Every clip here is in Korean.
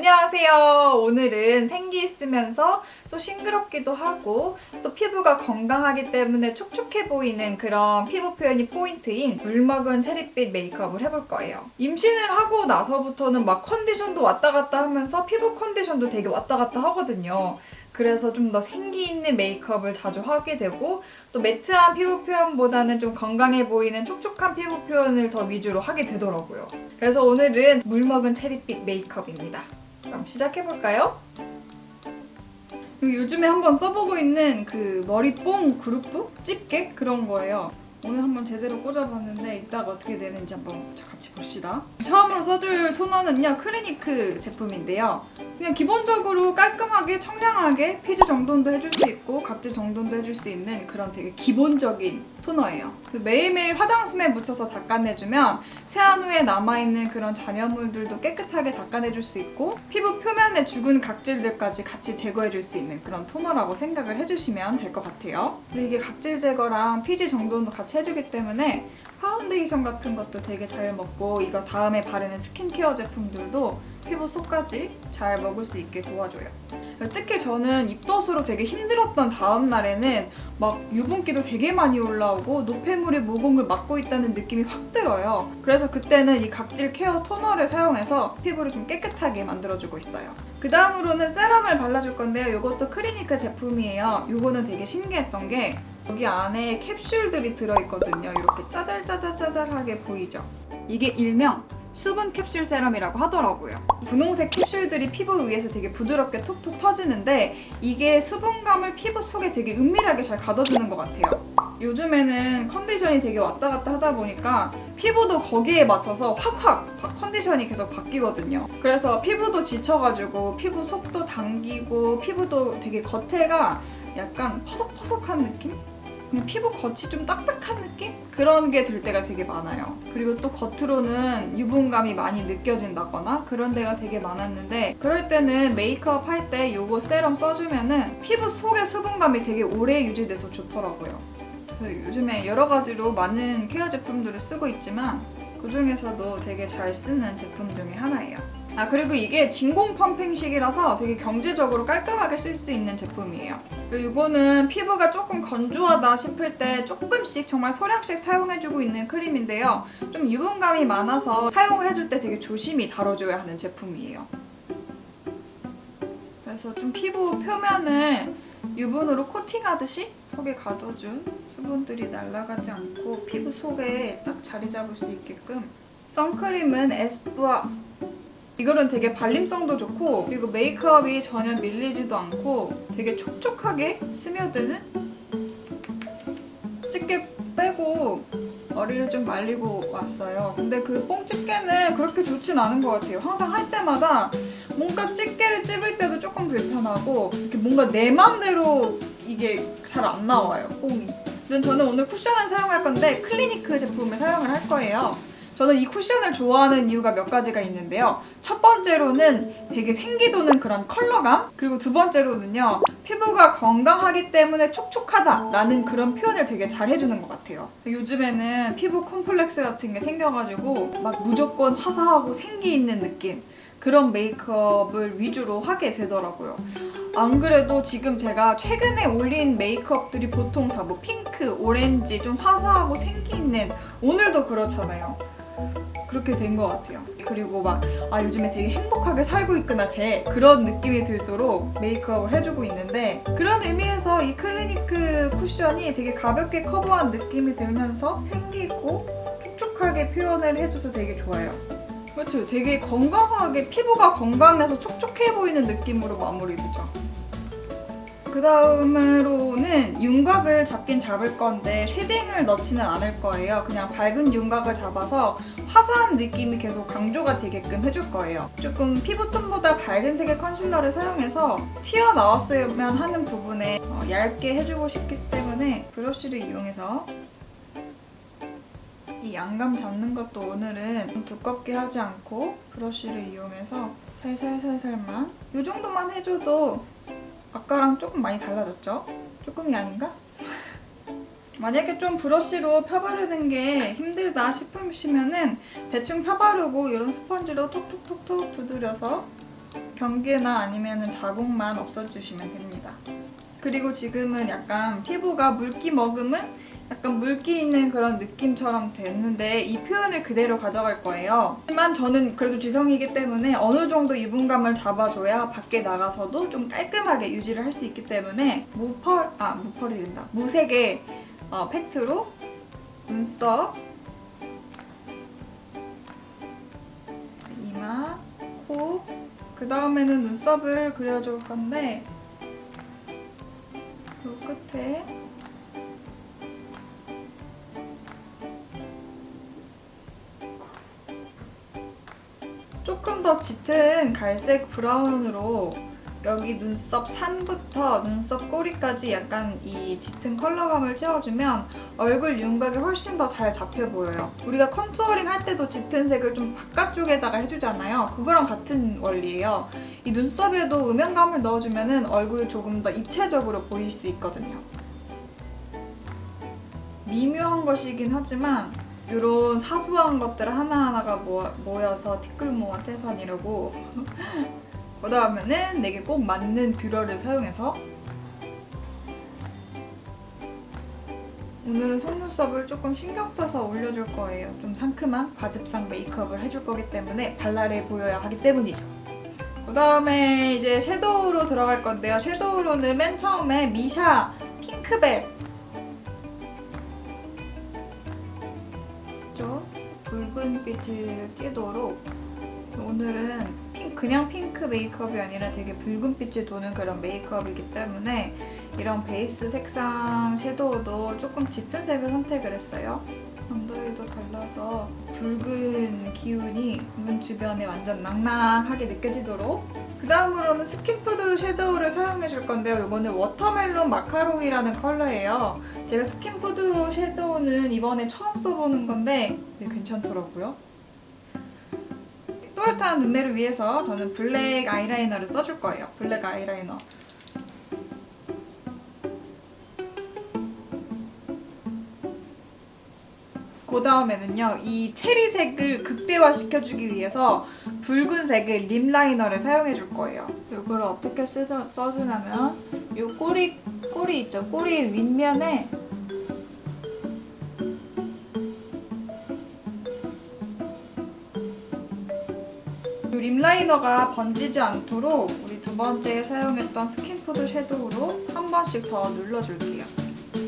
안녕하세요. 오늘은 생기 있으면서 또 싱그럽기도 하고 또 피부가 건강하기 때문에 촉촉해 보이는 그런 피부 표현이 포인트인 물먹은 체리빛 메이크업을 해볼 거예요. 임신을 하고 나서부터는 막 컨디션도 왔다 갔다 하면서 피부 컨디션도 되게 왔다 갔다 하거든요. 그래서 좀 더 생기 있는 메이크업을 자주 하게 되고 또 매트한 피부 표현보다는 좀 건강해 보이는 촉촉한 피부 표현을 더 위주로 하게 되더라고요. 그래서 오늘은 물먹은 체리빛 메이크업입니다. 그럼 시작해볼까요? 요즘에 한번 써보고 있는 그 머리뽕 그루프? 집게? 그런 거예요. 오늘 한번 제대로 꽂아봤는데 이따가 어떻게 되는지 한번 같이 봅시다. 처음으로 써줄 토너는요, 클리니크 제품인데요. 그냥 기본적으로 깔끔하게 청량하게 피지 정돈도 해줄 수 있고 각질 정돈도 해줄 수 있는 그런 되게 기본적인 토너예요. 매일매일 화장솜에 묻혀서 닦아내주면 세안 후에 남아있는 그런 잔여물들도 깨끗하게 닦아내줄 수 있고 피부 표면에 죽은 각질들까지 같이 제거해줄 수 있는 그런 토너라고 생각을 해주시면 될 것 같아요. 그리고 이게 각질 제거랑 피지 정돈도 같이 해주기 때문에 파운데이션 같은 것도 되게 잘 먹고 이거 다음에 바르는 스킨케어 제품들도 피부 속까지 잘 먹을 수 있게 도와줘요. 특히 저는 입덧으로 되게 힘들었던 다음 날에는 막 유분기도 되게 많이 올라오고 노폐물이 모공을 막고 있다는 느낌이 확 들어요. 그래서 그때는 이 각질 케어 토너를 사용해서 피부를 좀 깨끗하게 만들어주고 있어요. 그 다음으로는 세럼을 발라줄 건데요. 이것도 클리니크 제품이에요. 이거는 되게 신기했던 게 여기 안에 캡슐들이 들어있거든요. 이렇게 짜잘짜잘짜잘하게 보이죠? 이게 일명 수분 캡슐 세럼이라고 하더라고요. 분홍색 캡슐들이 피부 위에서 되게 부드럽게 톡톡 터지는데 이게 수분감을 피부 속에 되게 은밀하게 잘 가둬주는 것 같아요. 요즘에는 컨디션이 되게 왔다 갔다 하다 보니까 피부도 거기에 맞춰서 확확 컨디션이 계속 바뀌거든요. 그래서 피부도 지쳐가지고 피부 속도 당기고 피부도 되게 겉에가 약간 퍼석퍼석한 느낌? 그냥 피부 겉이 좀 딱딱한 느낌? 그런 게 들 때가 되게 많아요. 그리고 또 겉으로는 유분감이 많이 느껴진다거나 그런 데가 되게 많았는데 그럴 때는 메이크업 할 때 요거 세럼 써주면은 피부 속의 수분감이 되게 오래 유지돼서 좋더라고요. 그래서 요즘에 여러 가지로 많은 케어 제품들을 쓰고 있지만 그 중에서도 되게 잘 쓰는 제품 중에 하나예요. 그리고 이게 진공 펌핑식이라서 되게 경제적으로 깔끔하게 쓸 수 있는 제품이에요. 그리고 이거는 피부가 조금 건조하다 싶을 때 조금씩 정말 소량씩 사용해주고 있는 크림인데요. 좀 유분감이 많아서 사용을 해줄 때 되게 조심히 다뤄줘야 하는 제품이에요. 그래서 좀 피부 표면을 유분으로 코팅하듯이 속에 가둬준 수분들이 날아가지 않고 피부 속에 딱 자리 잡을 수 있게끔 선크림은 에스쁘아 이거는 되게 발림성도 좋고 그리고 메이크업이 전혀 밀리지도 않고 되게 촉촉하게 스며드는 집게 빼고 머리를 좀 말리고 왔어요. 근데 그 뽕 집게는 그렇게 좋진 않은 것 같아요. 항상 할 때마다 뭔가 집게를 찝을 때도 조금 불편하고 이렇게 뭔가 내 맘대로 이게 잘 안 나와요, 뽕이. 저는 오늘 쿠션을 사용할 건데 클리니크 제품을 사용을 할 거예요. 저는 이 쿠션을 좋아하는 이유가 몇 가지가 있는데요. 첫 번째로는 되게 생기 도는 그런 컬러감, 그리고 두 번째로는요. 피부가 건강하기 때문에 촉촉하다라는 그런 표현을 되게 잘 해주는 것 같아요. 요즘에는 피부 컴플렉스 같은 게 생겨가지고 막 무조건 화사하고 생기 있는 느낌, 그런 메이크업을 위주로 하게 되더라고요. 안 그래도 지금 제가 최근에 올린 메이크업들이 보통 다 뭐 핑크, 오렌지, 좀 화사하고 생기 있는, 오늘도 그렇잖아요. 그렇게 된 것 같아요. 그리고 막 요즘에 되게 행복하게 살고 있구나 그런 느낌이 들도록 메이크업을 해주고 있는데 그런 의미에서 이 클리니크 쿠션이 되게 가볍게 커버한 느낌이 들면서 생기 있고 촉촉하게 표현을 해줘서 되게 좋아요. 그렇죠. 되게 건강하게 피부가 건강해서 촉촉해 보이는 느낌으로 마무리되죠. 그 다음으로는 윤곽을 잡긴 잡을 건데 쉐딩을 넣지는 않을 거예요. 그냥 밝은 윤곽을 잡아서 화사한 느낌이 계속 강조가 되게끔 해줄 거예요. 조금 피부톤보다 밝은 색의 컨실러를 사용해서 튀어나왔으면 하는 부분에 얇게 해주고 싶기 때문에 브러쉬를 이용해서 이 양감 잡는 것도 오늘은 좀 두껍게 하지 않고 브러쉬를 이용해서 살살살살만 이 정도만 해줘도 아까랑 조금 많이 달라졌죠? 조금이 아닌가? 만약에 좀 브러쉬로 펴바르는 게 힘들다 싶으시면은 대충 펴바르고 이런 스펀지로 톡톡톡톡 두드려서 경계나 아니면 자국만 없애주시면 됩니다. 그리고 지금은 약간 피부가 물기 머금은 약간 물기 있는 그런 느낌처럼 됐는데 이 표현을 그대로 가져갈 거예요. 하지만 저는 그래도 지성이기 때문에 어느 정도 유분감을 잡아줘야 밖에 나가서도 좀 깔끔하게 유지를 할 수 있기 때문에 무색의 팩트로 눈썹, 이마, 코, 그 다음에는 눈썹을 그려줄 건데 요 끝에 조금 더 짙은 갈색 브라운으로 여기 눈썹 산부터 눈썹 꼬리까지 약간 이 짙은 컬러감을 채워주면 얼굴 윤곽이 훨씬 더 잘 잡혀 보여요. 우리가 컨투어링 할 때도 짙은 색을 좀 바깥쪽에다가 해주잖아요. 그거랑 같은 원리예요. 이 눈썹에도 음영감을 넣어주면 얼굴이 조금 더 입체적으로 보일 수 있거든요. 미묘한 것이긴 하지만 이런 사소한 것들 하나하나가 모여서 티끌모아 태산이라고 그 다음에는 내게 꼭 맞는 뷰러를 사용해서 오늘은 속눈썹을 조금 신경 써서 올려줄 거예요. 좀 상큼한 과즙상 메이크업을 해줄 거기 때문에 발랄해 보여야 하기 때문이죠. 그 다음에 이제 섀도우로 들어갈 건데요. 섀도우로는 맨 처음에 미샤 핑크벨 붉은 빛을 띠도록 오늘은 그냥 핑크 메이크업이 아니라 되게 붉은 빛이 도는 그런 메이크업이기 때문에 이런 베이스 색상 섀도우도 조금 짙은 색을 선택을 했어요. 언더에도 발라서 붉은 기운이 눈 주변에 완전 낭낭하게 느껴지도록. 그 다음으로는 스킨푸드 섀도우를 사용해 줄 건데요. 이거는 워터멜론 마카롱이라는 컬러예요. 제가 스킨푸드 섀도우는 이번에 처음 써보는 건데 괜찮더라고요. 또렷한 눈매를 위해서 저는 블랙 아이라이너를 써줄 거예요. 블랙 아이라이너. 그 다음에는요, 이 체리색을 극대화시켜주기 위해서 붉은색의 립 라이너를 사용해줄 거예요. 이걸 어떻게 써주냐면 이 꼬리 있죠? 꼬리 윗면에 이 립 라이너가 번지지 않도록 우리 두 번째 사용했던 스킨푸드 섀도우로 한 번씩 더 눌러줄게요.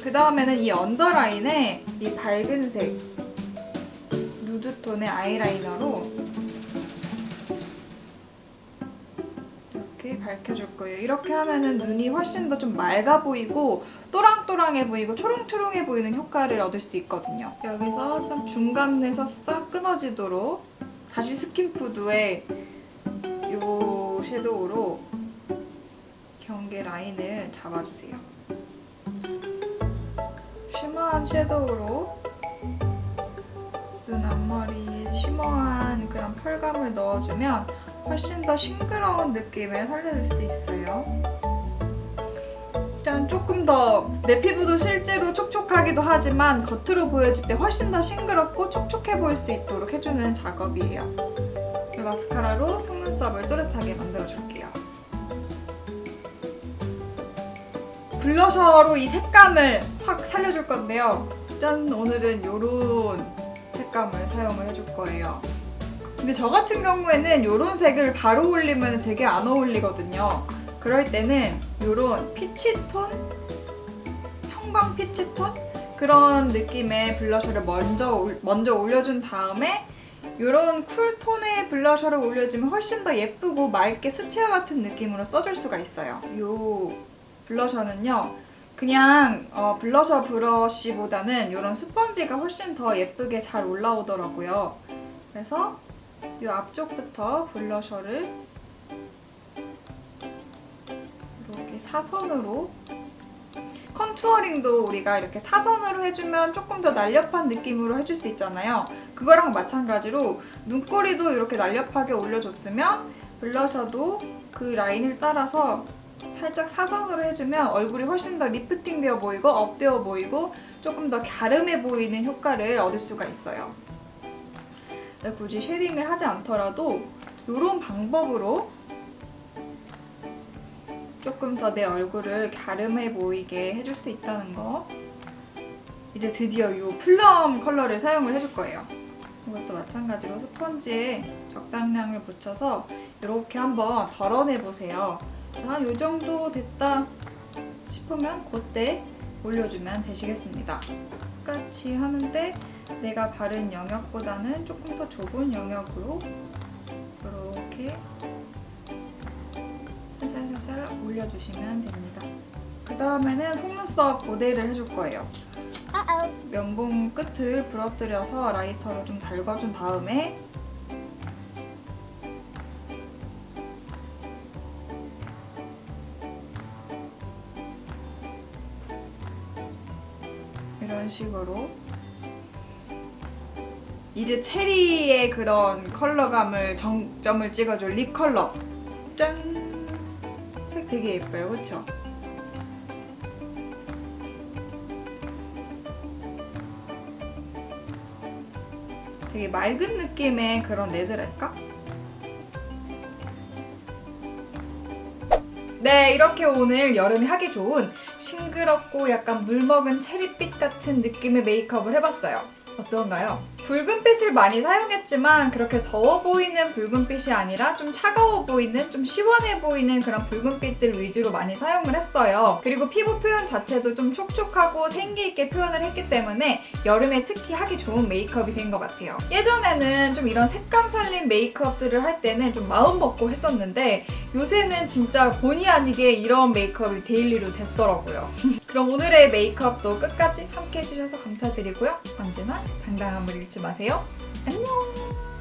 그 다음에는 이 언더라인에 이 밝은 색 누드톤의 아이라이너로 이렇게 밝혀줄 거예요. 이렇게 하면은 눈이 훨씬 더 좀 맑아 보이고 또랑또랑해 보이고 초롱초롱해 보이는 효과를 얻을 수 있거든요. 여기서 좀 중간에서 싹 끊어지도록 다시 스킨푸드의 이 섀도우로 경계 라인을 잡아주세요. 쉬머한 섀도우로 눈 앞머리에 쉬머한 그런 펄감을 넣어주면 훨씬 더 싱그러운 느낌을 살려줄 수 있어요. 짠! 조금 더 내 피부도 실제로 촉촉하기도 하지만 겉으로 보여질 때 훨씬 더 싱그럽고 촉촉해 보일 수 있도록 해주는 작업이에요. 이 마스카라로 속눈썹을 또렷하게 만들어줄게요. 블러셔로 이 색감을 확 살려줄 건데요. 짠! 오늘은 이런 색감을 사용을 해줄 거예요. 근데 저 같은 경우에는 이런 색을 바로 올리면 되게 안 어울리거든요. 그럴 때는 이런 피치톤? 형광 피치톤? 그런 느낌의 블러셔를 먼저 올려준 다음에 이런 쿨톤의 블러셔를 올려주면 훨씬 더 예쁘고 맑게 수채화 같은 느낌으로 써줄 수가 있어요. 이 블러셔는요. 그냥 블러셔 브러쉬보다는 이런 스펀지가 훨씬 더 예쁘게 잘 올라오더라고요. 그래서 이 앞쪽부터 블러셔를 이렇게 사선으로 컨투어링도 우리가 이렇게 사선으로 해주면 조금 더 날렵한 느낌으로 해줄 수 있잖아요. 그거랑 마찬가지로 눈꼬리도 이렇게 날렵하게 올려줬으면 블러셔도 그 라인을 따라서 살짝 사선으로 해주면 얼굴이 훨씬 더 리프팅 되어 보이고 업되어 보이고 조금 더 갸름해 보이는 효과를 얻을 수가 있어요. 굳이 쉐딩을 하지 않더라도 이런 방법으로 조금 더 내 얼굴을 갸름해 보이게 해줄 수 있다는 거. 이제 드디어 이 플럼 컬러를 사용을 해줄 거예요. 이것도 마찬가지로 스펀지에 적당량을 묻혀서 이렇게 한번 덜어내보세요. 한 이 정도 됐다 싶으면 그때 올려주면 되시겠습니다. 똑같이 하는데 내가 바른 영역보다는 조금 더 좁은 영역으로 이렇게 살살살살 올려주시면 됩니다. 그 다음에는 속눈썹 고데기를 해줄 거예요. 면봉 끝을 부러뜨려서 라이터로 좀 달궈준 다음에 이런 식으로 이제 체리의 그런 컬러감을 정점을 찍어줄 립 컬러. 짠! 색 되게 예뻐요, 그쵸? 되게 맑은 느낌의 그런 레드랄까? 네, 이렇게 오늘 여름에 하기 좋은 싱그럽고 약간 물먹은 체리빛 같은 느낌의 메이크업을 해봤어요. 어떤가요? 붉은빛을 많이 사용했지만 그렇게 더워 보이는 붉은빛이 아니라 좀 차가워 보이는, 좀 시원해 보이는 그런 붉은빛들 위주로 많이 사용을 했어요. 그리고 피부 표현 자체도 좀 촉촉하고 생기 있게 표현을 했기 때문에 여름에 특히 하기 좋은 메이크업이 된 것 같아요. 예전에는 좀 이런 색감 살린 메이크업들을 할 때는 좀 마음 먹고 했었는데 요새는 진짜 본의 아니게 이런 메이크업이 데일리로 됐더라고요. 그럼 오늘의 메이크업도 끝까지 함께 해주셔서 감사드리고요. 언제나 당당함을 잃지 마세요. 안녕!